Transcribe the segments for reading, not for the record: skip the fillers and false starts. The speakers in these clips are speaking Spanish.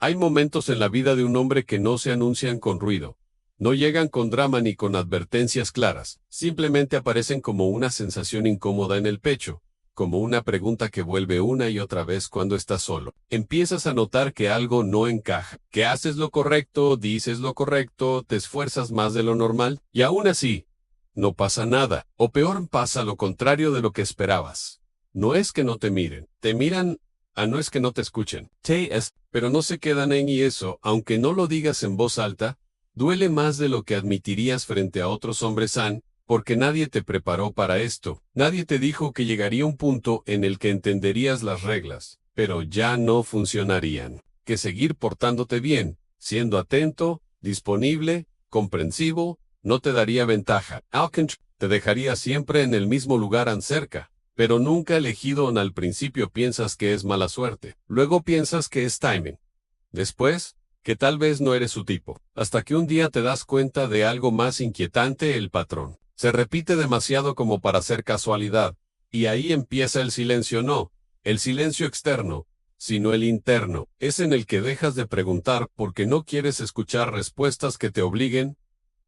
Hay momentos en la vida de un hombre que no se anuncian con ruido. No llegan con drama ni con advertencias claras. Simplemente aparecen como una sensación incómoda en el pecho, como una pregunta que vuelve una y otra vez cuando estás solo. Empiezas a notar que algo no encaja, que haces lo correcto, dices lo correcto, te esfuerzas más de lo normal, y aún así, no pasa nada. O peor, pasa lo contrario de lo que esperabas. No es que no te miren, te miran. No es que no te escuchen, pero no se quedan en y eso, aunque no lo digas en voz alta, duele más de lo que admitirías frente a otros hombres porque nadie te preparó para esto. Nadie te dijo que llegaría un punto en el que entenderías las reglas, pero ya no funcionarían. Que seguir portándote bien, siendo atento, disponible, comprensivo, no te daría ventaja. Te dejaría siempre en el mismo lugar cerca. Pero nunca elegido. Al principio piensas que es mala suerte, luego piensas que es timing. Después, que tal vez no eres su tipo, hasta que un día te das cuenta de algo más inquietante: el patrón. Se repite demasiado como para ser casualidad, y ahí empieza el silencio, no el silencio externo, sino el interno. Es en el que dejas de preguntar porque no quieres escuchar respuestas que te obliguen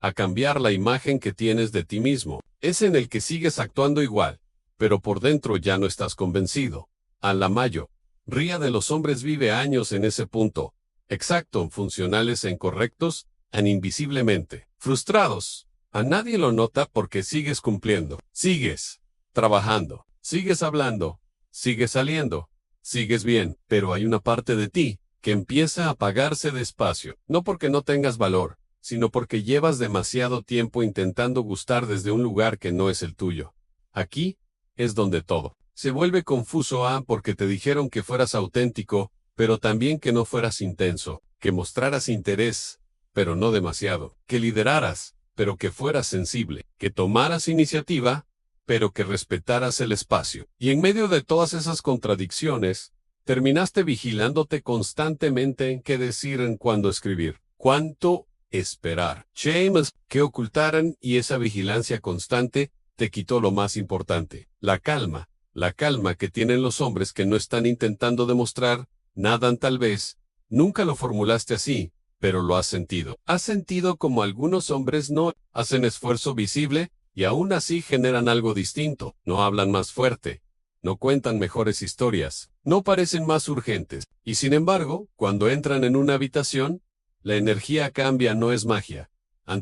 a cambiar la imagen que tienes de ti mismo. Es en el que sigues actuando igual, pero por dentro ya no estás convencido. La mayoría de los hombres vive años en ese punto. Exacto, funcionales e incorrectos, invisiblemente frustrados. Nadie lo nota porque sigues cumpliendo, sigues trabajando, sigues hablando, sigues saliendo, sigues bien, pero hay una parte de ti que empieza a apagarse despacio, no porque no tengas valor, sino porque llevas demasiado tiempo intentando gustar desde un lugar que no es el tuyo. Aquí es donde todo se vuelve confuso, porque te dijeron que fueras auténtico, pero también que no fueras intenso, que mostraras interés, pero no demasiado, que lideraras, pero que fueras sensible, que tomaras iniciativa, pero que respetaras el espacio. Y en medio de todas esas contradicciones, terminaste vigilándote constantemente en qué decir, en cuándo escribir, cuánto esperar, que ocultaran, y esa vigilancia constante te quitó lo más importante, la calma que tienen los hombres que no están intentando demostrar nada. Tal vez nunca lo formulaste así, pero lo has sentido. Has sentido como algunos hombres no hacen esfuerzo visible y aún así generan algo distinto. No hablan más fuerte, no cuentan mejores historias, no parecen más urgentes. Y sin embargo, cuando entran en una habitación, la energía cambia. No es magia,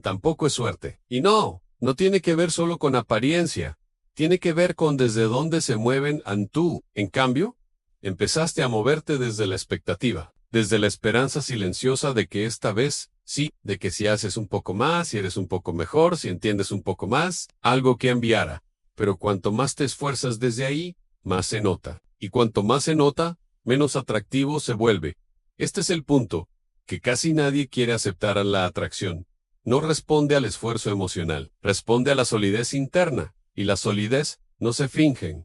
tampoco es suerte. Y no tiene que ver solo con apariencia. Tiene que ver con desde dónde se mueven. Tú, en cambio, empezaste a moverte desde la expectativa, desde la esperanza silenciosa de que esta vez, sí, de que si haces un poco más, si eres un poco mejor, si entiendes un poco más, algo que enviara. Pero cuanto más te esfuerzas desde ahí, más se nota. Y cuanto más se nota, menos atractivo se vuelve. Este es el punto, que casi nadie quiere aceptar. A la atracción no responde al esfuerzo emocional, responde a la solidez interna, y la solidez no se finge.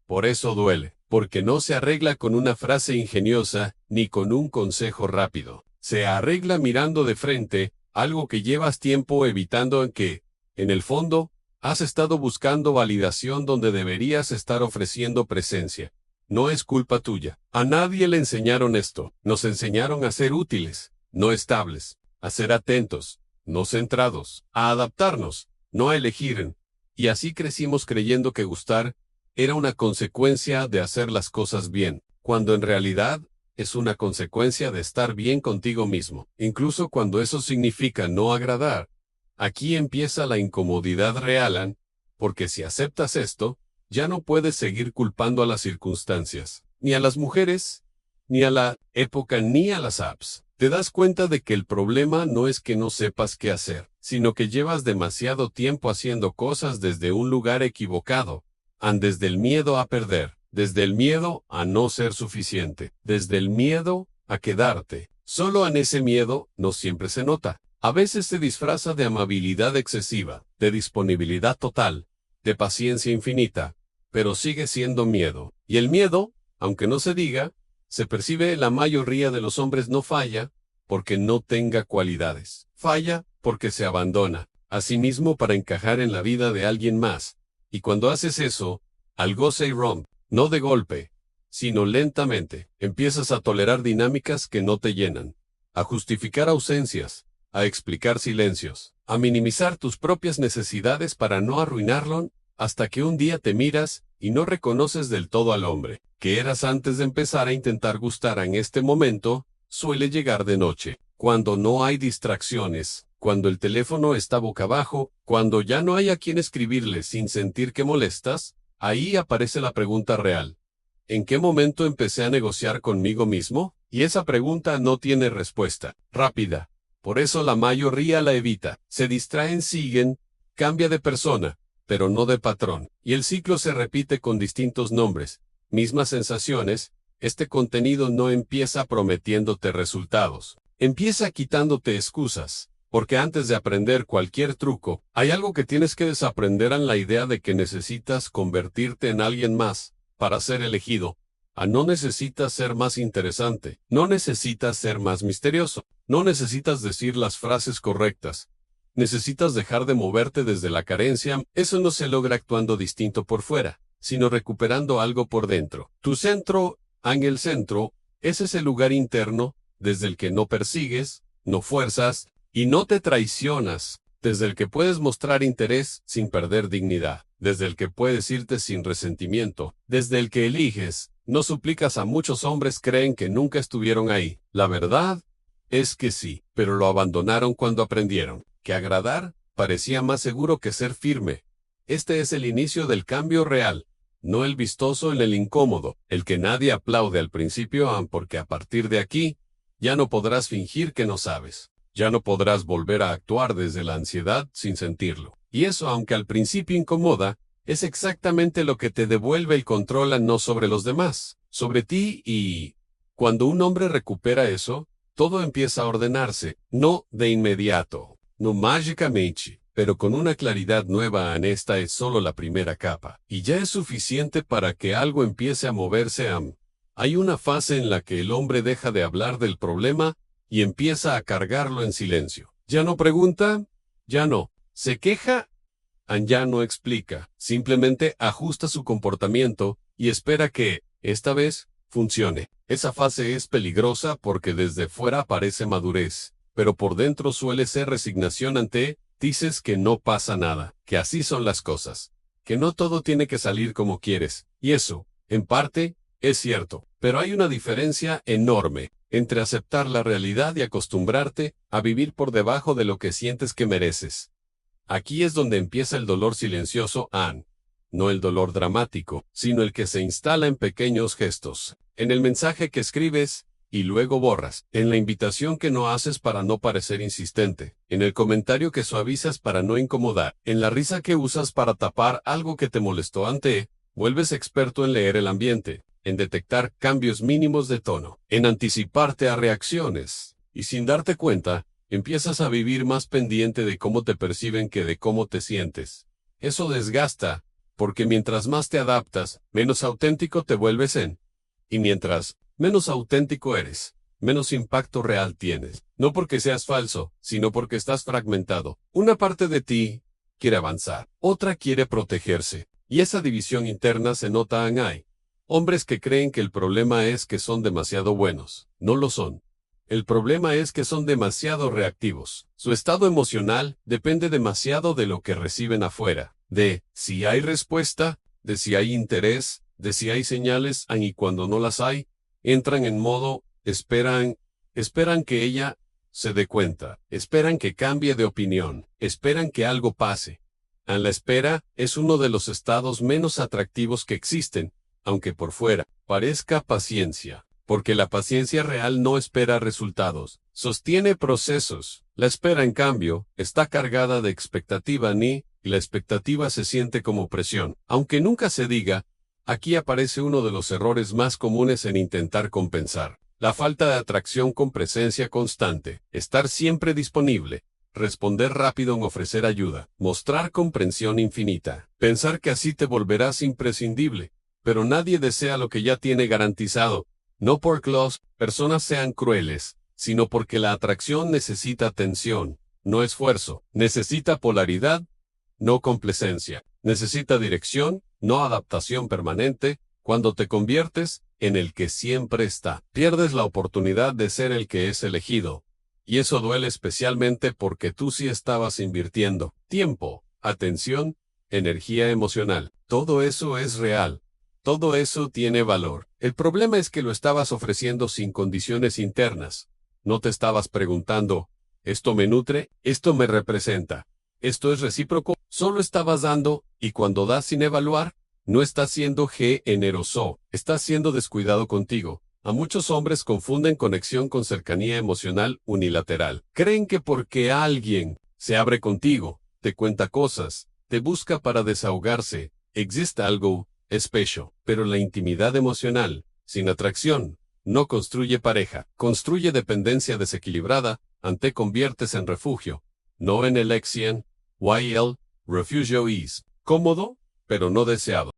Por eso duele, porque no se arregla con una frase ingeniosa, ni con un consejo rápido. Se arregla mirando de frente, algo que llevas tiempo evitando, en que, en el fondo, has estado buscando validación donde deberías estar ofreciendo presencia. No es culpa tuya. A nadie le enseñaron esto. Nos enseñaron a ser útiles, no estables, a ser atentos, no centrados, a adaptarnos, no a elegir. Y así crecimos creyendo que gustar era una consecuencia de hacer las cosas bien, cuando en realidad es una consecuencia de estar bien contigo mismo, incluso cuando eso significa no agradar. Aquí empieza la incomodidad real, porque si aceptas esto, ya no puedes seguir culpando a las circunstancias, ni a las mujeres, ni a la época, ni a las apps. Te das cuenta de que el problema no es que no sepas qué hacer, sino que llevas demasiado tiempo haciendo cosas desde un lugar equivocado. Desde el miedo a perder, desde el miedo a no ser suficiente, desde el miedo a quedarte. Solo en ese miedo no siempre se nota. A veces se disfraza de amabilidad excesiva, de disponibilidad total, de paciencia infinita, pero sigue siendo miedo. Y el miedo, aunque no se diga, se percibe. La mayoría de los hombres no falla porque no tenga cualidades. Falla porque se abandona a sí mismo para encajar en la vida de alguien más. Y cuando haces eso, algo se rompe, no de golpe, sino lentamente. Empiezas a tolerar dinámicas que no te llenan, a justificar ausencias, a explicar silencios, a minimizar tus propias necesidades para no arruinarlo, hasta que un día te miras y no reconoces del todo al hombre que eras antes de empezar a intentar gustar. En este momento, suele llegar de noche, cuando no hay distracciones, cuando el teléfono está boca abajo, cuando ya no hay a quien escribirle sin sentir que molestas. Ahí aparece la pregunta real. ¿En qué momento empecé a negociar conmigo mismo? Y esa pregunta no tiene respuesta rápida. Por eso la mayoría la evita. Se distraen, siguen, cambia de persona, pero no de patrón. Y el ciclo se repite con distintos nombres, mismas sensaciones. Este contenido no empieza prometiéndote resultados. Empieza quitándote excusas. Porque antes de aprender cualquier truco, hay algo que tienes que desaprender en la idea de que necesitas convertirte en alguien más para ser elegido. No necesitas ser más interesante, no necesitas ser más misterioso, no necesitas decir las frases correctas. Necesitas dejar de moverte desde la carencia. Eso no se logra actuando distinto por fuera, sino recuperando algo por dentro. Tu centro, en el centro, es ese lugar interno, desde el que no persigues, no fuerzas, y no te traicionas, desde el que puedes mostrar interés sin perder dignidad, desde el que puedes irte sin resentimiento, desde el que eliges. No suplicas. A muchos hombres creen que nunca estuvieron ahí. La verdad es que sí, pero lo abandonaron cuando aprendieron que agradar parecía más seguro que ser firme. Este es el inicio del cambio real, no el vistoso en el incómodo, el que nadie aplaude al principio, porque a partir de aquí, ya no podrás fingir que no sabes. Ya no podrás volver a actuar desde la ansiedad sin sentirlo. Y eso, aunque al principio incomoda, es exactamente lo que te devuelve el control, no sobre los demás, sobre ti. Y cuando un hombre recupera eso, todo empieza a ordenarse, no de inmediato, no mágicamente, pero con una claridad nueva. Esta es solo la primera capa, y ya es suficiente para que algo empiece a moverse. Hay una fase en la que el hombre deja de hablar del problema y empieza a cargarlo en silencio. Ya no pregunta, ya no se queja, ya no explica, simplemente ajusta su comportamiento y espera que, esta vez, funcione. Esa fase es peligrosa porque desde fuera parece madurez, pero por dentro suele ser resignación. Dices que no pasa nada, que así son las cosas, que no todo tiene que salir como quieres, y eso, en parte, es cierto, pero hay una diferencia enorme entre aceptar la realidad y acostumbrarte a vivir por debajo de lo que sientes que mereces. Aquí es donde empieza el dolor silencioso, no el dolor dramático, sino el que se instala en pequeños gestos, en el mensaje que escribes y luego borras, en la invitación que no haces para no parecer insistente, en el comentario que suavizas para no incomodar, en la risa que usas para tapar algo que te molestó. Vuelves experto en leer el ambiente, en detectar cambios mínimos de tono, en anticiparte a reacciones, y sin darte cuenta, empiezas a vivir más pendiente de cómo te perciben que de cómo te sientes. Eso desgasta, porque mientras más te adaptas, menos auténtico te vuelves y mientras menos auténtico eres, menos impacto real tienes, no porque seas falso, sino porque estás fragmentado. Una parte de ti quiere avanzar, otra quiere protegerse, y esa división interna se nota. Hay hombres que creen que el problema es que son demasiado buenos. No lo son. El problema es que son demasiado reactivos. Su estado emocional depende demasiado de lo que reciben afuera, de si hay respuesta, de si hay interés, de si hay señales, y cuando no las hay, entran en modo, esperan que ella se dé cuenta, esperan que cambie de opinión, esperan que algo pase. La espera es uno de los estados menos atractivos que existen, aunque por fuera parezca paciencia, porque la paciencia real no espera resultados, sostiene procesos. La espera, en cambio, está cargada de expectativa, y la expectativa se siente como presión. Aunque nunca se diga, aquí aparece uno de los errores más comunes en intentar compensar la falta de atracción con presencia constante, estar siempre disponible, responder rápido en ofrecer ayuda, mostrar comprensión infinita, pensar que así te volverás imprescindible. Pero nadie desea lo que ya tiene garantizado, no porque las personas sean crueles, sino porque la atracción necesita atención, no esfuerzo, necesita polaridad, no complacencia, necesita dirección, no adaptación permanente. Cuando te conviertes, en el que siempre está. Pierdes la oportunidad de ser el que es elegido. Y eso duele especialmente porque tú sí estabas invirtiendo tiempo, atención, energía emocional. Todo eso es real. Todo eso tiene valor. El problema es que lo estabas ofreciendo sin condiciones internas. No te estabas preguntando, ¿esto me nutre? ¿Esto me representa? ¿Esto es recíproco? Solo estabas dando, y cuando das sin evaluar, no estás siendo generoso, estás siendo descuidado contigo. A muchos hombres confunden conexión con cercanía emocional unilateral. Creen que porque alguien se abre contigo, te cuenta cosas, te busca para desahogarse, existe algo especial. Pero la intimidad emocional, sin atracción, no construye pareja, construye dependencia desequilibrada, te conviertes en refugio, no en elección. Refugio is cómodo, pero no deseado.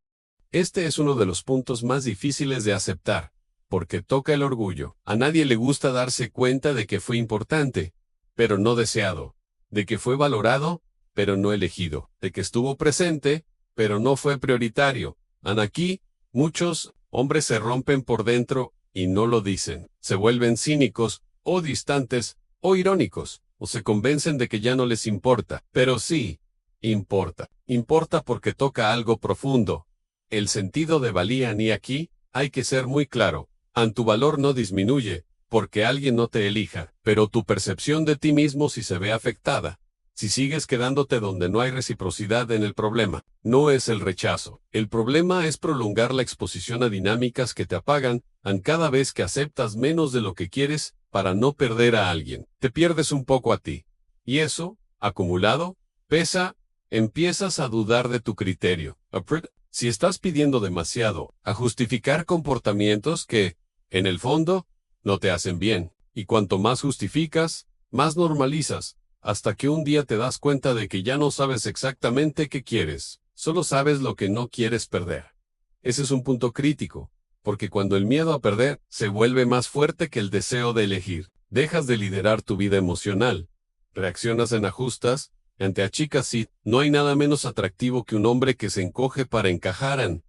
Este es uno de los puntos más difíciles de aceptar, porque toca el orgullo. A nadie le gusta darse cuenta de que fue importante, pero no deseado, de que fue valorado, pero no elegido, de que estuvo presente, pero no fue prioritario. Aquí, muchos hombres se rompen por dentro y no lo dicen. Se vuelven cínicos, o distantes, o irónicos, o se convencen de que ya no les importa. Pero sí, importa. Importa porque toca algo profundo. El sentido de valía. Ni aquí, hay que ser muy claro. Tu valor no disminuye, porque alguien no te elija, pero tu percepción de ti mismo sí se ve afectada. Si sigues quedándote donde no hay reciprocidad en el problema, no es el rechazo. El problema es prolongar la exposición a dinámicas que te apagan, cada vez que aceptas menos de lo que quieres, para no perder a alguien. Te pierdes un poco a ti. Y eso, acumulado, pesa, empiezas a dudar de tu criterio. Si estás pidiendo demasiado, a justificar comportamientos que, en el fondo, no te hacen bien. Y cuanto más justificas, más normalizas, hasta que un día te das cuenta de que ya no sabes exactamente qué quieres, solo sabes lo que no quieres perder. Ese es un punto crítico, porque cuando el miedo a perder se vuelve más fuerte que el deseo de elegir, dejas de liderar tu vida emocional, reaccionas en ajustas, te achicas y no hay nada menos atractivo que un hombre que se encoge para encajar,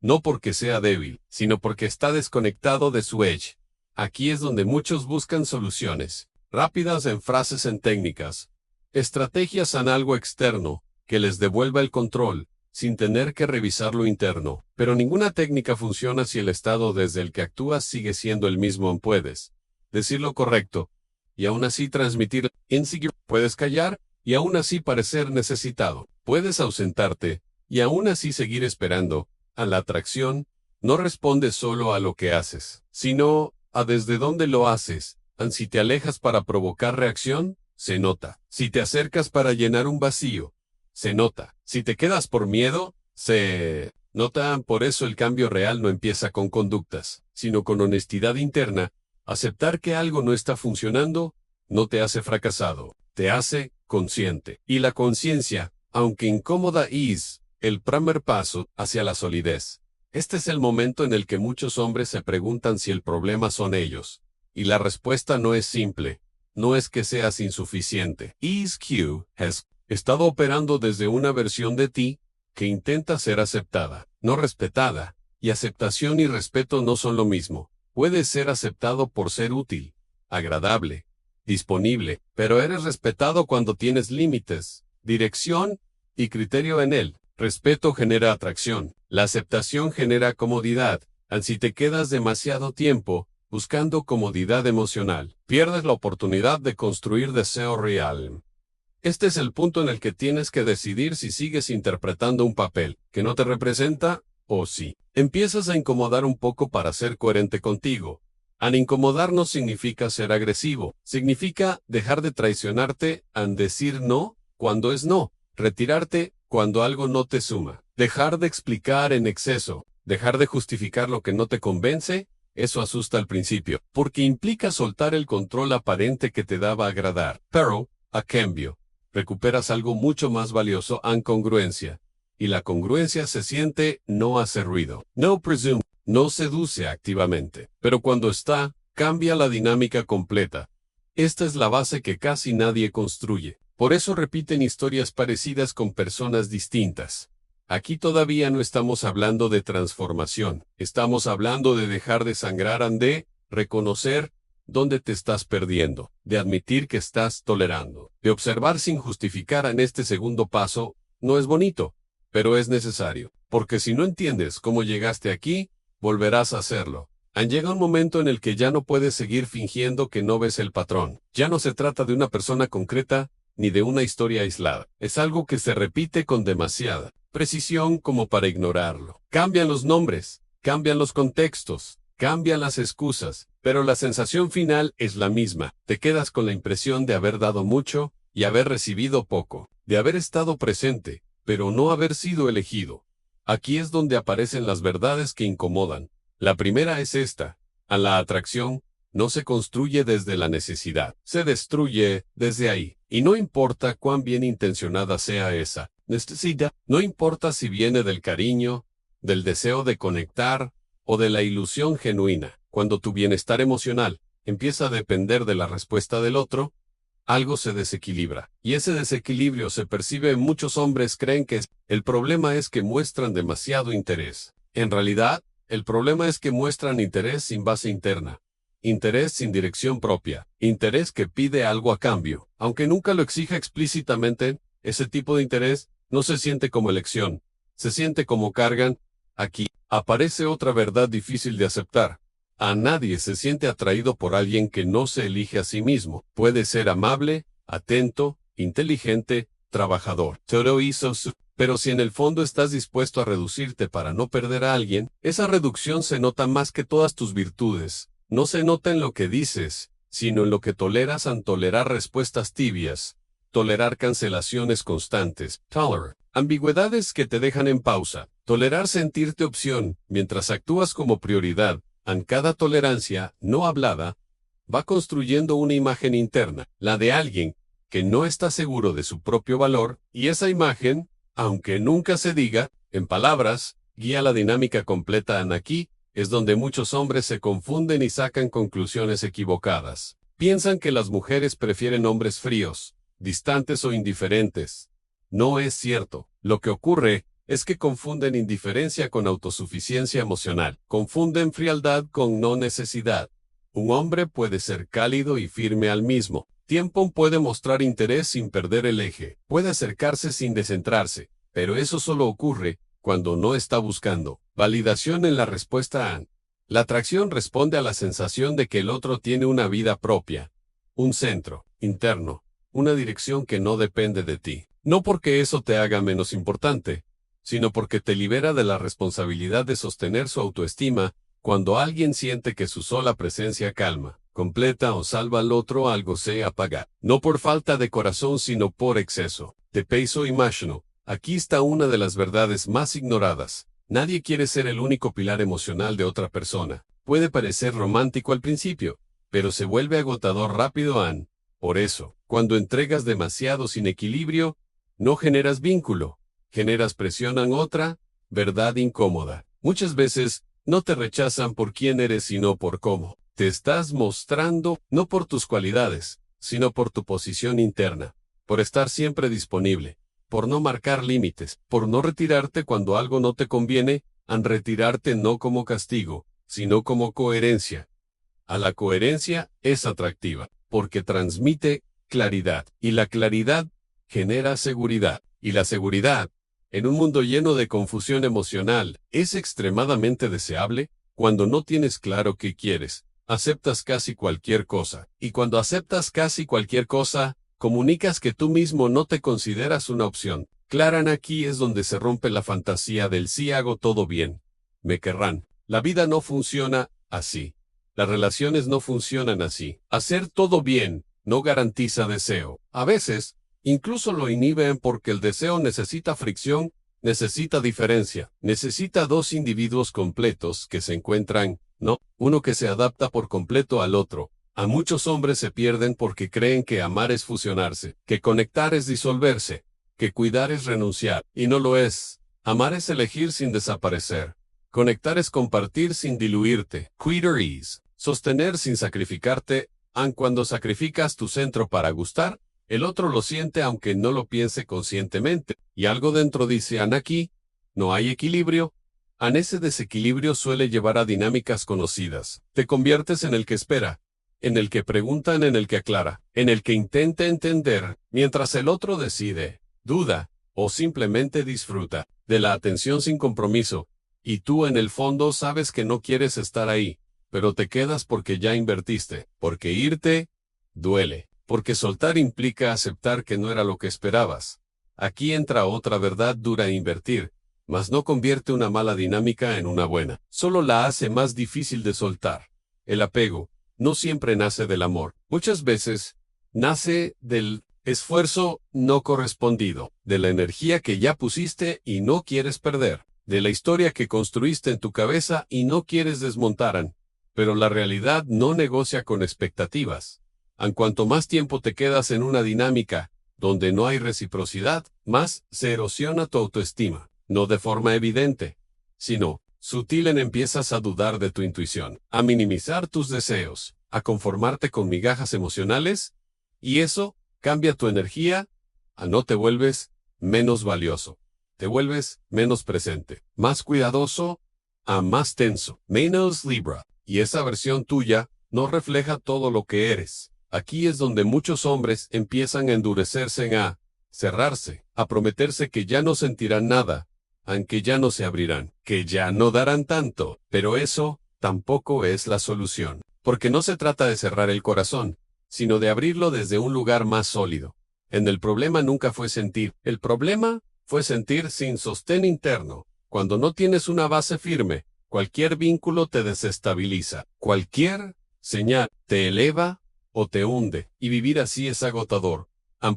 no porque sea débil, sino porque está desconectado de su edge. Aquí es donde muchos buscan soluciones rápidas en frases en técnicas, estrategias en algo externo, que les devuelva el control, sin tener que revisar lo interno. Pero ninguna técnica funciona si el estado desde el que actúas sigue siendo el mismo. Puedes decir lo correcto, y aún así transmitir inseguridad. Puedes callar, y aún así parecer necesitado. Puedes ausentarte, y aún así seguir esperando. A la atracción, no responde solo a lo que haces, sino a desde dónde lo haces. Si te alejas para provocar reacción, se nota. Si te acercas para llenar un vacío, se nota. Si te quedas por miedo, se nota. Por eso el cambio real no empieza con conductas, sino con honestidad interna. Aceptar que algo no está funcionando, no te hace fracasado, te hace consciente. Y la conciencia, aunque incómoda, es el primer paso hacia la solidez. Este es el momento en el que muchos hombres se preguntan si el problema son ellos. Y la respuesta no es simple. No es que seas insuficiente. ESQ has estado operando desde una versión de ti que intenta ser aceptada, no respetada. Y aceptación y respeto no son lo mismo. Puedes ser aceptado por ser útil, agradable, disponible, pero eres respetado cuando tienes límites, dirección y criterio en él. Respeto genera atracción. La aceptación genera comodidad. Si te quedas demasiado tiempo buscando comodidad emocional, pierdes la oportunidad de construir deseo real. Este es el punto en el que tienes que decidir si sigues interpretando un papel que no te representa o si empiezas a incomodar un poco para ser coherente contigo. Incomodar no significa ser agresivo, significa dejar de traicionarte, decir no cuando es no, retirarte cuando algo no te suma, dejar de explicar en exceso, dejar de justificar lo que no te convence. Eso asusta al principio, porque implica soltar el control aparente que te daba agradar. Pero, a cambio, recuperas algo mucho más valioso, congruencia. Y la congruencia se siente, no hace ruido. No presume, no seduce activamente. Pero cuando está, cambia la dinámica completa. Esta es la base que casi nadie construye. Por eso repiten historias parecidas con personas distintas. Aquí todavía no estamos hablando de transformación, estamos hablando de dejar de sangrar, de reconocer dónde te estás perdiendo, de admitir que estás tolerando, de observar sin justificar. En este segundo paso, no es bonito, pero es necesario, porque si no entiendes cómo llegaste aquí, volverás a hacerlo. Llega un momento en el que ya no puedes seguir fingiendo que no ves el patrón. Ya no se trata de una persona concreta, ni de una historia aislada. Es algo que se repite con demasiada precisión como para ignorarlo. Cambian los nombres, cambian los contextos, cambian las excusas, pero la sensación final es la misma. Te quedas con la impresión de haber dado mucho y haber recibido poco, de haber estado presente, pero no haber sido elegido. Aquí es donde aparecen las verdades que incomodan. La primera es esta: a la atracción no se construye desde la necesidad, se destruye desde ahí. Y no importa cuán bien intencionada sea esa necesidad, no importa si viene del cariño, del deseo de conectar o de la ilusión genuina. Cuando tu bienestar emocional empieza a depender de la respuesta del otro, algo se desequilibra. Y ese desequilibrio se percibe en muchos hombres. Creen que el problema es que muestran demasiado interés. En realidad, el problema es que muestran interés sin base interna. Interés sin dirección propia, interés que pide algo a cambio. Aunque nunca lo exija explícitamente, ese tipo de interés no se siente como elección, se siente como cargan. Aquí aparece otra verdad difícil de aceptar. A nadie se siente atraído por alguien que no se elige a sí mismo. Puede ser amable, atento, inteligente, trabajador. Pero si en el fondo estás dispuesto a reducirte para no perder a alguien, esa reducción se nota más que todas tus virtudes. No se nota en lo que dices, sino en lo que toleras. Tolerar respuestas tibias, tolerar cancelaciones constantes, ambigüedades que te dejan en pausa, tolerar sentirte opción mientras actúas como prioridad. Cada tolerancia no hablada va construyendo una imagen interna, la de alguien que no está seguro de su propio valor, y esa imagen, aunque nunca se diga en palabras, guía la dinámica completa. Aquí es donde muchos hombres se confunden y sacan conclusiones equivocadas. Piensan que las mujeres prefieren hombres fríos, distantes o indiferentes. No es cierto. Lo que ocurre es que confunden indiferencia con autosuficiencia emocional. Confunden frialdad con no necesidad. Un hombre puede ser cálido y firme al mismo tiempo. Puede mostrar interés sin perder el eje. Puede acercarse sin descentrarse. Pero eso solo ocurre cuando no está buscando validación en la respuesta a. La atracción responde a la sensación de que el otro tiene una vida propia, un centro interno, una dirección que no depende de ti. No porque eso te haga menos importante, sino porque te libera de la responsabilidad de sostener su autoestima. Cuando alguien siente que su sola presencia calma, completa o salva al otro, algo se apaga. No por falta de corazón, sino por exceso de peso imagino. Aquí está una de las verdades más ignoradas. Nadie quiere ser el único pilar emocional de otra persona. Puede parecer romántico al principio, pero se vuelve agotador rápido. Por eso, cuando entregas demasiado sin equilibrio, no generas vínculo, generas presión. Otra verdad incómoda. Muchas veces, no te rechazan por quién eres, sino por cómo te estás mostrando, no por tus cualidades, sino por tu posición interna, por estar siempre disponible, por no marcar límites, por no retirarte cuando algo no te conviene. Retirarte no como castigo, sino como coherencia. La coherencia es atractiva, porque transmite claridad, y la claridad genera seguridad, y la seguridad, en un mundo lleno de confusión emocional, es extremadamente deseable. Cuando no tienes claro qué quieres, aceptas casi cualquier cosa, y cuando aceptas casi cualquier cosa, comunicas que tú mismo no te consideras una opción. Aquí es donde se rompe la fantasía del si hago todo bien, me querrán. La vida no funciona así. Las relaciones no funcionan así. Hacer todo bien no garantiza deseo. A veces, incluso lo inhiben porque el deseo necesita fricción, necesita diferencia, necesita dos individuos completos que se encuentran, no uno que se adapta por completo al otro. A muchos hombres se pierden porque creen que amar es fusionarse, que conectar es disolverse, que cuidar es renunciar, y no lo es. Amar es elegir sin desaparecer. Conectar es compartir sin diluirte. Quitter is sostener sin sacrificarte. Cuando sacrificas tu centro para gustar, el otro lo siente aunque no lo piense conscientemente. Y algo dentro dice aquí, No hay equilibrio. Ese desequilibrio suele llevar a dinámicas conocidas. Te conviertes en el que espera, en el que pregunta, en el que aclara, en el que intenta entender, mientras el otro decide, duda, o simplemente disfruta de la atención sin compromiso. Y tú en el fondo sabes que no quieres estar ahí, pero te quedas porque ya invertiste, porque irte duele, porque soltar implica aceptar que no era lo que esperabas. Aquí entra otra verdad dura: invertir, mas no convierte una mala dinámica en una buena, solo la hace más difícil de soltar. El apego no siempre nace del amor, muchas veces nace del esfuerzo no correspondido, de la energía que ya pusiste y no quieres perder, de la historia que construiste en tu cabeza y no quieres desmontar. Pero la realidad no negocia con expectativas. Cuanto más tiempo te quedas en una dinámica donde no hay reciprocidad, más se erosiona tu autoestima. No de forma evidente, sino sutil. Empiezas a dudar de tu intuición, a minimizar tus deseos, a conformarte con migajas emocionales, y eso cambia tu energía. No te vuelves menos valioso, te vuelves menos presente, más cuidadoso, más tenso, menos Libra, y esa versión tuya no refleja todo lo que eres. Aquí es donde muchos hombres empiezan a endurecerse, a cerrarse, a prometerse que ya no sentirán nada, aunque ya no se abrirán, que ya no darán tanto. Pero eso tampoco es la solución, porque no se trata de cerrar el corazón, sino de abrirlo desde un lugar más sólido. El problema nunca fue sentir, el problema fue sentir sin sostén interno. Cuando no tienes una base firme, cualquier vínculo te desestabiliza, cualquier señal te eleva o te hunde, y vivir así es agotador.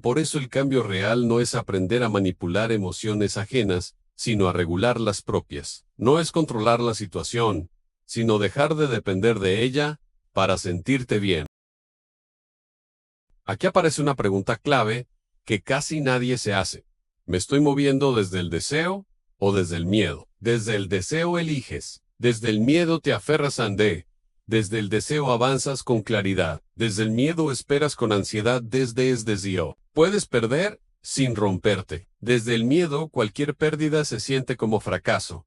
Por eso el cambio real no es aprender a manipular emociones ajenas, sino a regular las propias. No es controlar la situación, sino dejar de depender de ella para sentirte bien. Aquí aparece una pregunta clave que casi nadie se hace. ¿Me estoy moviendo desde el deseo o desde el miedo? Desde el deseo eliges, desde el miedo te aferras desde el deseo avanzas con claridad, desde el miedo esperas con ansiedad, desde es deseo. Puedes perder sin romperte. Desde el miedo cualquier pérdida se siente como fracaso.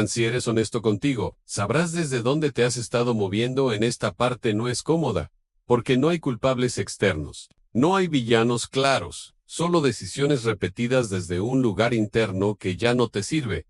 Si eres honesto contigo, sabrás desde dónde te has estado moviendo. En esta parte no es cómoda, porque no hay culpables externos, no hay villanos claros, solo decisiones repetidas desde un lugar interno que ya no te sirve.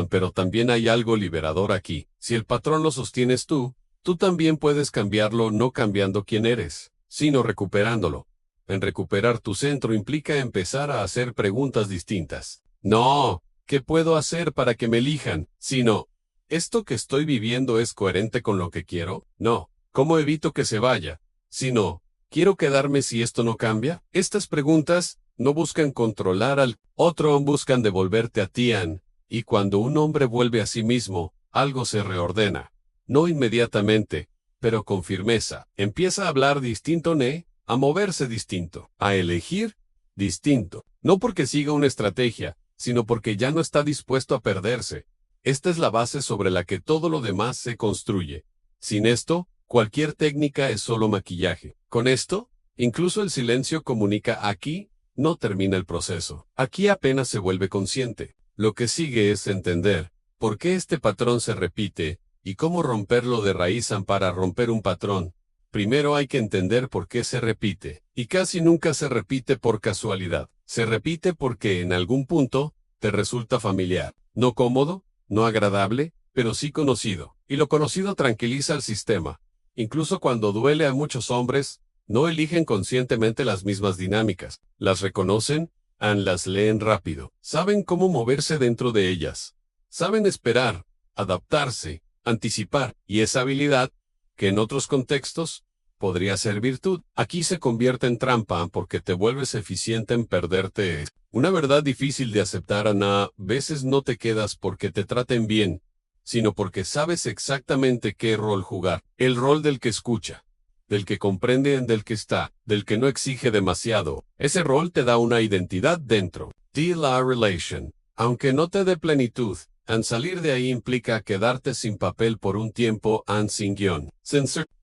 Pero también hay algo liberador aquí. Si el patrón lo sostienes tú también puedes cambiarlo, no cambiando quién eres, sino recuperándolo. Recuperar tu centro implica empezar a hacer preguntas distintas. No, ¿qué puedo hacer para que me elijan? Sino, ¿esto que estoy viviendo es coherente con lo que quiero? No, ¿cómo evito que se vaya? Sino, ¿quiero quedarme si esto no cambia? Estas preguntas no buscan controlar al otro, buscan devolverte a ti. Y cuando un hombre vuelve a sí mismo, algo se reordena. No inmediatamente, pero con firmeza. Empieza a hablar distinto, a moverse distinto, a elegir distinto. No porque siga una estrategia, sino porque ya no está dispuesto a perderse. Esta es la base sobre la que todo lo demás se construye. Sin esto, cualquier técnica es solo maquillaje. Con esto, incluso el silencio comunica. Aquí no termina el proceso. Aquí apenas se vuelve consciente. Lo que sigue es entender por qué este patrón se repite y cómo romperlo de raíz. Para romper un patrón, primero hay que entender por qué se repite, y casi nunca se repite por casualidad. Se repite porque en algún punto te resulta familiar, no cómodo, no agradable, pero sí conocido. Y lo conocido tranquiliza al sistema. Incluso cuando duele, a muchos hombres no eligen conscientemente las mismas dinámicas. Las reconocen, las leen rápido. Saben cómo moverse dentro de ellas. Saben esperar, adaptarse, anticipar, y esa habilidad, que en otros contextos podría ser virtud, aquí se convierte en trampa porque te vuelves eficiente en perderte. Una verdad difícil de aceptar. A veces no te quedas porque te traten bien, sino porque sabes exactamente qué rol jugar. El rol del que escucha, del que comprende, del que está, del que no exige demasiado. Ese rol te da una identidad dentro de la relation, aunque no te dé plenitud. Salir de ahí implica quedarte sin papel por un tiempo, sin guión.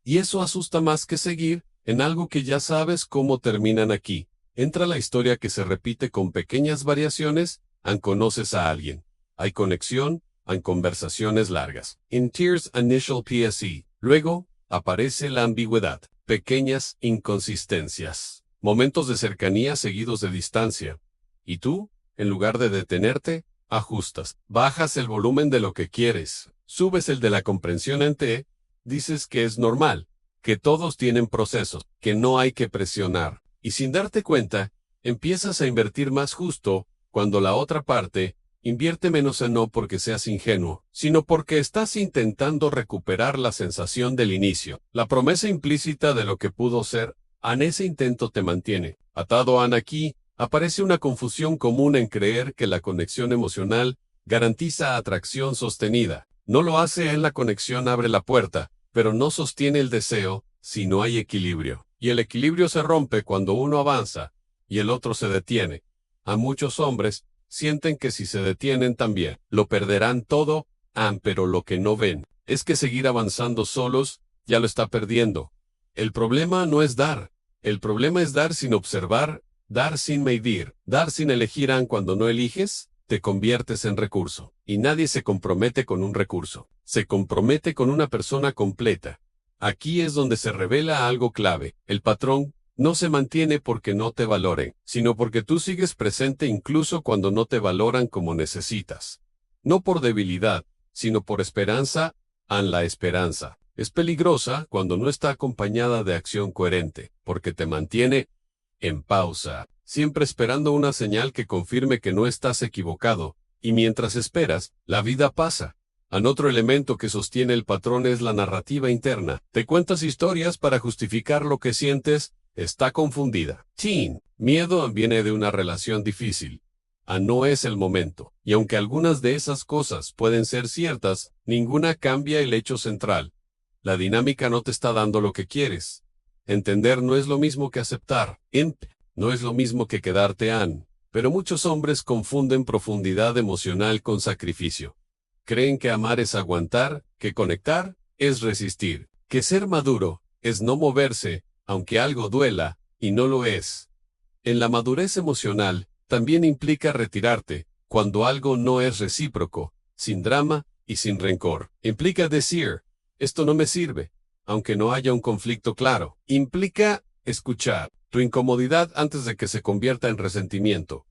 Y eso asusta más que seguir en algo que ya sabes cómo terminan. Aquí entra la historia que se repite con pequeñas variaciones. Conoces a alguien, Hay conexión, hay conversaciones largas. In Tears Initial PSE. Luego, aparece la ambigüedad. Pequeñas inconsistencias. Momentos de cercanía seguidos de distancia. Y tú, en lugar de detenerte, ajustas. Bajas el volumen de lo que quieres. Subes el de la comprensión en T. Dices que es normal, que todos tienen procesos, que no hay que presionar. Y sin darte cuenta, empiezas a invertir más justo, cuando la otra parte invierte menos en no porque seas ingenuo, sino porque estás intentando recuperar la sensación del inicio. La promesa implícita de lo que pudo ser, en ese intento te mantiene. Atado a aquí, aparece una confusión común en creer que la conexión emocional garantiza atracción sostenida. No lo hace en la conexión abre la puerta, pero no sostiene el deseo si no hay equilibrio. Y el equilibrio se rompe cuando uno avanza y el otro se detiene. A muchos hombres sienten que si se detienen también, lo perderán todo, pero lo que no ven es que seguir avanzando solos ya lo está perdiendo. El problema no es dar, el problema es dar sin observar, dar sin medir, dar sin elegir. Cuando no eliges, te conviertes en recurso. Y nadie se compromete con un recurso, se compromete con una persona completa. Aquí es donde se revela algo clave. El patrón no se mantiene porque no te valoren, sino porque tú sigues presente incluso cuando no te valoran como necesitas. No por debilidad, sino por esperanza. La esperanza es peligrosa cuando no está acompañada de acción coherente, porque te mantiene en pausa, siempre esperando una señal que confirme que no estás equivocado, y mientras esperas, la vida pasa. Otro elemento que sostiene el patrón es la narrativa interna. Te cuentas historias para justificar lo que sientes. Está confundida. Miedo viene de una relación difícil. No es el momento. Y aunque algunas de esas cosas pueden ser ciertas, ninguna cambia el hecho central. La dinámica no te está dando lo que quieres. Entender no es lo mismo que aceptar. No es lo mismo que quedarte Pero muchos hombres confunden profundidad emocional con sacrificio. Creen que amar es aguantar, que conectar es resistir, que ser maduro es no moverse, aunque algo duela, y no lo es. En la madurez emocional, también implica retirarte, cuando algo no es recíproco, sin drama y sin rencor. Implica decir, esto no me sirve, aunque no haya un conflicto claro. Implica escuchar tu incomodidad antes de que se convierta en resentimiento.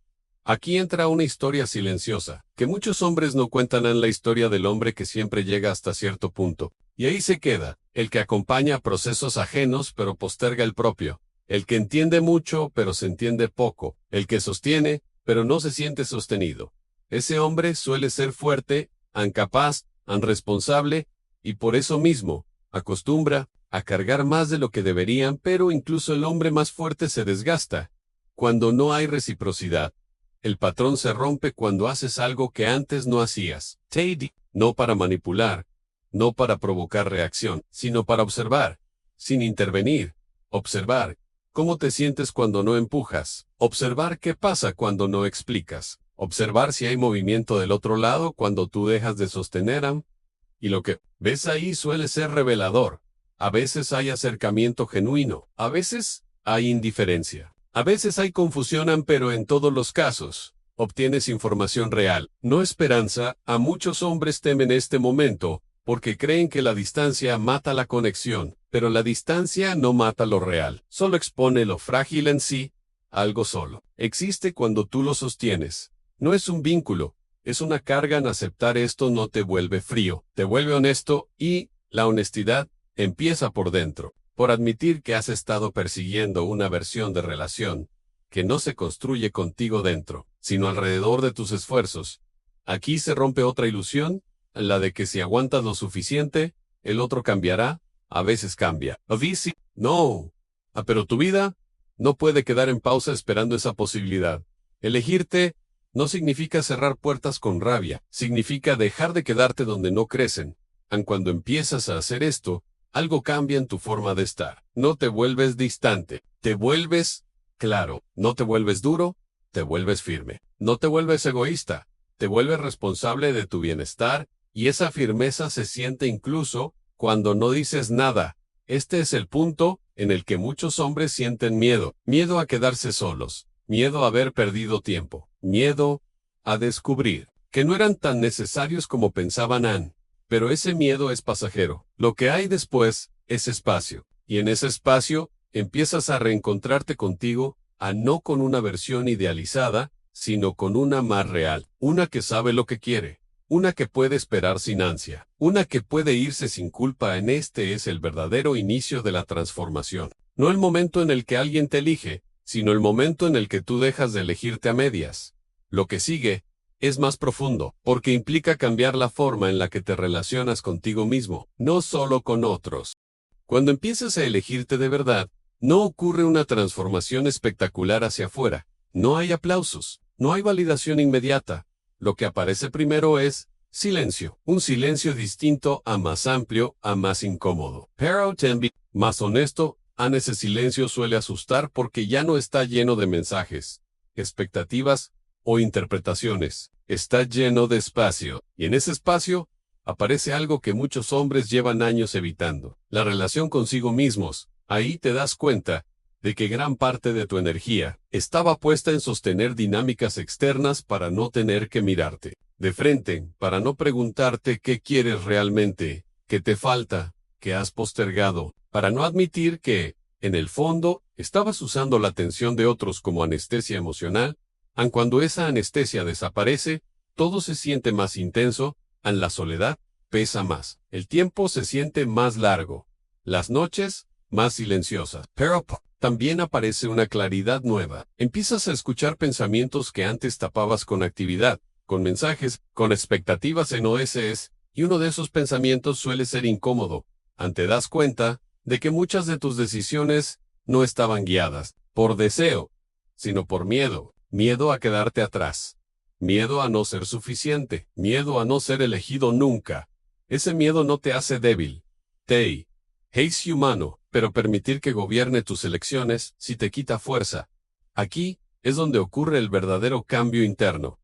Aquí entra una historia silenciosa, que muchos hombres no cuentan en la historia del hombre que siempre llega hasta cierto punto. Y ahí se queda, el que acompaña procesos ajenos pero posterga el propio, el que entiende mucho pero se entiende poco, el que sostiene pero no se siente sostenido. Ese hombre suele ser fuerte, incapaz, irresponsable, y por eso mismo, acostumbra a cargar más de lo que deberían, pero incluso el hombre más fuerte se desgasta. Cuando no hay reciprocidad, el patrón se rompe cuando haces algo que antes no hacías. No para manipular, no para provocar reacción, sino para observar, sin intervenir. Observar cómo te sientes cuando no empujas. Observar qué pasa cuando no explicas. Observar si hay movimiento del otro lado cuando tú dejas de sostener. Y lo que ves ahí suele ser revelador. A veces hay acercamiento genuino, a veces hay indiferencia. A veces hay confusión, pero en todos los casos, obtienes información real, no esperanza. Muchos hombres temen este momento, porque creen que la distancia mata la conexión, pero la distancia no mata lo real, solo expone lo frágil en sí. Algo solo existe cuando tú lo sostienes. No es un vínculo, es una carga. Aceptar esto no te vuelve frío, te vuelve honesto, y la honestidad empieza por dentro. Por admitir que has estado persiguiendo una versión de relación que no se construye contigo dentro, sino alrededor de tus esfuerzos. Aquí se rompe otra ilusión, la de que si aguantas lo suficiente, el otro cambiará. A veces cambia. No. Pero tu vida no puede quedar en pausa esperando esa posibilidad. Elegirte no significa cerrar puertas con rabia, significa dejar de quedarte donde no crecen. Cuando empiezas a hacer esto, algo cambia en tu forma de estar. No te vuelves distante, te vuelves claro. No te vuelves duro, te vuelves firme. No te vuelves egoísta, te vuelves responsable de tu bienestar, y esa firmeza se siente incluso cuando no dices nada. Este es el punto en el que muchos hombres sienten miedo. Miedo a quedarse solos, miedo a haber perdido tiempo, miedo a descubrir que no eran tan necesarios como pensaban Anne. Pero ese miedo es pasajero. Lo que hay después es espacio. Y en ese espacio, empiezas a reencontrarte contigo, a no con una versión idealizada, sino con una más real. Una que sabe lo que quiere. Una que puede esperar sin ansia. Una que puede irse sin culpa. Este es el verdadero inicio de la transformación. No el momento en el que alguien te elige, sino el momento en el que tú dejas de elegirte a medias. Lo que sigue es más profundo, porque implica cambiar la forma en la que te relacionas contigo mismo, no solo con otros. Cuando empiezas a elegirte de verdad, no ocurre una transformación espectacular hacia afuera. No hay aplausos, no hay validación inmediata. Lo que aparece primero es silencio, un silencio distinto a más amplio, a más incómodo. Pero también más honesto, ese silencio suele asustar porque ya no está lleno de mensajes, expectativas o interpretaciones. Está lleno de espacio, y en ese espacio aparece algo que muchos hombres llevan años evitando: la relación consigo mismos. Ahí te das cuenta de que gran parte de tu energía estaba puesta en sostener dinámicas externas para no tener que mirarte de frente, para no preguntarte qué quieres realmente, qué te falta, qué has postergado, para no admitir que, en el fondo, estabas usando la atención de otros como anestesia emocional. Aun cuando esa anestesia desaparece, todo se siente más intenso, la soledad pesa más, el tiempo se siente más largo, las noches más silenciosas. Pero también aparece una claridad nueva. Empiezas a escuchar pensamientos que antes tapabas con actividad, con mensajes, con expectativas en OSS, y uno de esos pensamientos suele ser incómodo. Te das cuenta de que muchas de tus decisiones no estaban guiadas por deseo, sino por miedo. Miedo a quedarte atrás. Miedo a no ser suficiente. Miedo a no ser elegido nunca. Ese miedo no te hace débil. Te hace humano, pero permitir que gobierne tus elecciones sí te quita fuerza. Aquí es donde ocurre el verdadero cambio interno.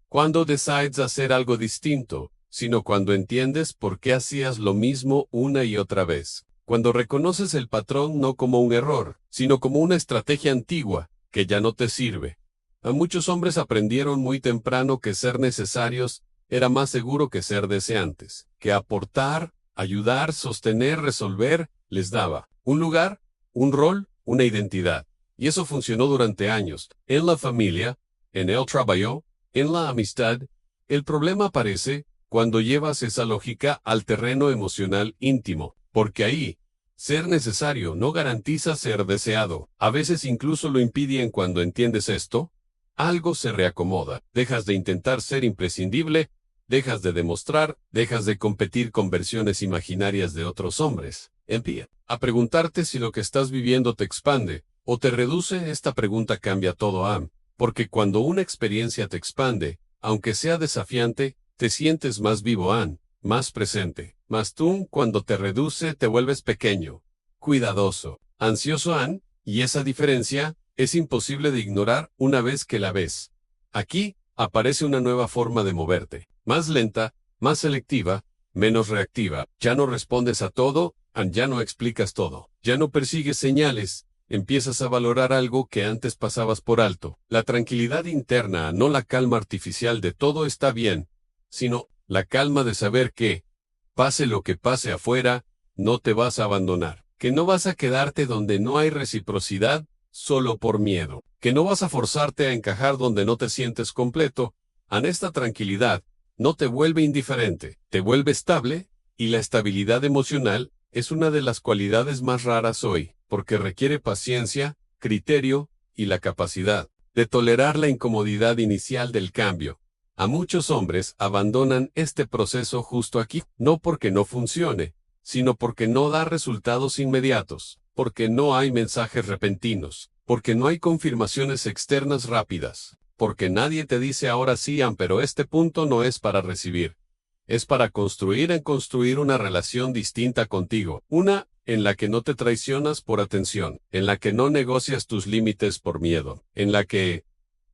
Cuando decides hacer algo distinto, sino cuando entiendes por qué hacías lo mismo una y otra vez. Cuando reconoces el patrón no como un error, sino como una estrategia antigua que ya no te sirve. A muchos hombres aprendieron muy temprano que ser necesarios era más seguro que ser deseantes, que aportar, ayudar, sostener, resolver, les daba un lugar, un rol, una identidad. Y eso funcionó durante años, en la familia, en el trabajo, en la amistad. El problema aparece cuando llevas esa lógica al terreno emocional íntimo, porque ahí, ser necesario no garantiza ser deseado. A veces incluso lo impiden. Cuando entiendes esto, algo se reacomoda. Dejas de intentar ser imprescindible, dejas de demostrar, dejas de competir con versiones imaginarias de otros hombres. Empieza a preguntarte si lo que estás viviendo te expande o te reduce. Esta pregunta cambia todo, porque cuando una experiencia te expande, aunque sea desafiante, te sientes más vivo, más presente. Más tú, cuando te reduce, te vuelves pequeño, cuidadoso, ansioso, y esa diferencia es imposible de ignorar una vez que la ves. Aquí aparece una nueva forma de moverte, más lenta, más selectiva, menos reactiva. Ya no respondes a todo, ya no explicas todo, ya no persigues señales, empiezas a valorar algo que antes pasabas por alto. La tranquilidad interna, no la calma artificial de todo está bien, sino la calma de saber que, pase lo que pase afuera, no te vas a abandonar, que no vas a quedarte donde no hay reciprocidad, solo por miedo, que no vas a forzarte a encajar donde no te sientes completo. Esta tranquilidad no te vuelve indiferente, te vuelve estable, y la estabilidad emocional es una de las cualidades más raras hoy, porque requiere paciencia, criterio, y la capacidad de tolerar la incomodidad inicial del cambio. A muchos hombres abandonan este proceso justo aquí, no porque no funcione, sino porque no da resultados inmediatos, porque no hay mensajes repentinos, porque no hay confirmaciones externas rápidas, porque nadie te dice ahora sí, pero este punto no es para recibir. Es para construir una relación distinta contigo, una en la que no te traicionas por atención, en la que no negocias tus límites por miedo, en la que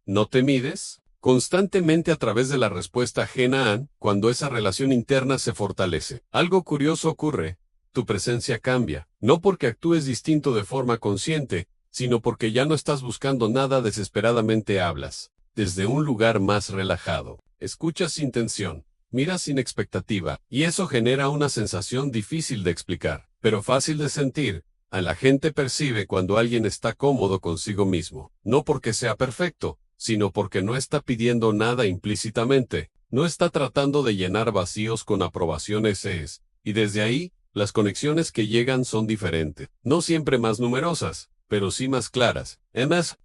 no te mides constantemente a través de la respuesta ajena. Cuando esa relación interna se fortalece, algo curioso ocurre. Tu presencia cambia, no porque actúes distinto de forma consciente, sino porque ya no estás buscando nada desesperadamente. Hablas desde un lugar más relajado. escuchas sin tensión, miras sin expectativa, y eso genera una sensación difícil de explicar, pero fácil de sentir. A la gente percibe cuando alguien está cómodo consigo mismo, no porque sea perfecto, sino porque no está pidiendo nada implícitamente, no está tratando de llenar vacíos con aprobaciones, y desde ahí, las conexiones que llegan son diferentes, no siempre más numerosas, pero sí más claras,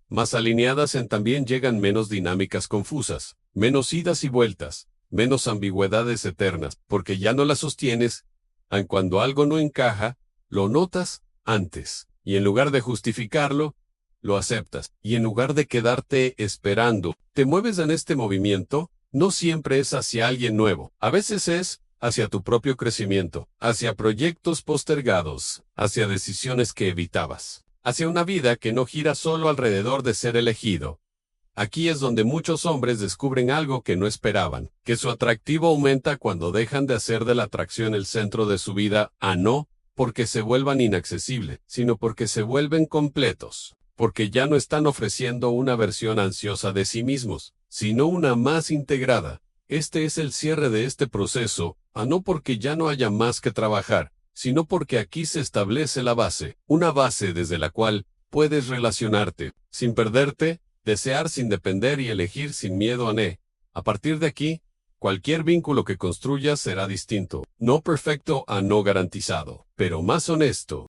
más alineadas en también llegan menos dinámicas confusas, menos idas y vueltas, menos ambigüedades eternas, porque ya no las sostienes, aun cuando algo no encaja, lo notas antes, y en lugar de justificarlo, lo aceptas, y en lugar de quedarte esperando, te mueves en este movimiento, no siempre es hacia alguien nuevo, a veces es hacia tu propio crecimiento, hacia proyectos postergados, hacia decisiones que evitabas, hacia una vida que no gira solo alrededor de ser elegido. Aquí es donde muchos hombres descubren algo que no esperaban, que su atractivo aumenta cuando dejan de hacer de la atracción el centro de su vida, no porque se vuelvan inaccesibles, sino porque se vuelven completos, porque ya no están ofreciendo una versión ansiosa de sí mismos, sino una más integrada. Este es el cierre de este proceso, no porque ya no haya más que trabajar, sino porque aquí se establece la base, una base desde la cual puedes relacionarte, sin perderte, desear sin depender y elegir sin miedo a partir de aquí, cualquier vínculo que construyas será distinto, no perfecto no garantizado, pero más honesto.